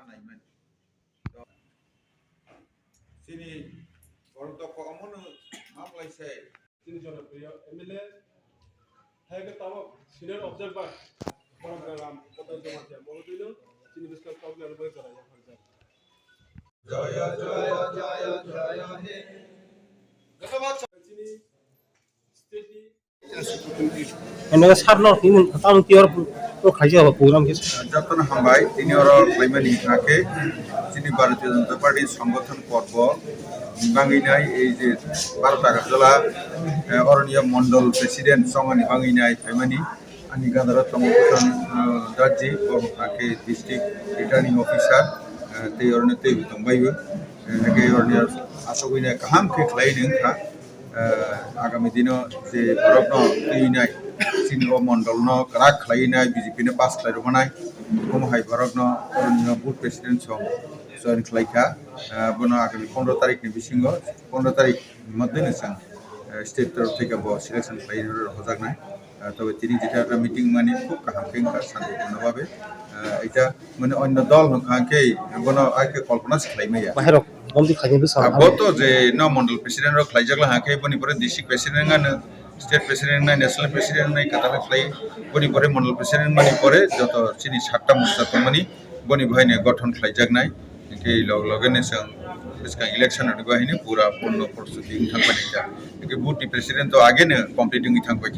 नायमोन सिनि बरदक अमन मामलायसे তিনি জনপ্রিয় এমএলএ হ্যাঁ তাও সিনিয়র অবজারভার প্রোগ্রাম কত জমা বহুদিন তিনি বিস্তার প্রবলেম বই করা যায় জয় জয় জয় জয় হে ধন্যবাদ তিনি স্টেটলি এনে সারনো হিমন তাম তিয়র তো খাইছে প্রোগ্রাম কি যতন হামবাই তিনি ওর ক্লাইমেট থাকে তিনি ভারতীয় জনতা পার্টি সংগঠন পর্ব বাঙিনাই এই যে 12 টাকা জেলা অরণ্য মন্ডল প্রেসিডেন্ট সঙ্গানি বাঙিনাই ফেমানি আনি গাদার তমকন দাজি ও থাকে ডিস্ট্রিক্ট রিটার্নিং অফিসার তে অরণ্যতে দংবাইবো নাকি অরণ্য আসগইনা কাহাম কে খ্লাইनो खा आगामी दिनाव जे भारत दैनाय चिन मण्डल राग खालायनाय बीजेपी पास खालायनाय गमहाय भारत बुथ प्रेसिडेंट सम जयन खालायखा बनो आगामी 15 तारिखनि बिसिङाव 15 तारिख मध्य जों स्टेट तरफ থেকে সিলেকশন খাलायनो হজাকনাय তবে তিনি যেটা মিটিং মানে খুব কাহামকেঙ্কা শান্তিপূর্ণভাবে এটা মানে অন্য দল নখাকে বনো আইকে কল্পনা খালাयनाया বাহিরক বন্ধি খাইছে বিসা boto je no mandal president ro khlaijagla hake boni pore district president ngana state president nai national president nai katala khlai boni pore mandal president mani pore joto chini 7 ta musta tomani boni bhaine গঠন khlaijagnai ke log logene sang इसका election अडगो हैने पूरा पूर्ण प्रस्तुति थांबाय के booth president तो आगे ने कंप्लीटिंग थांबाय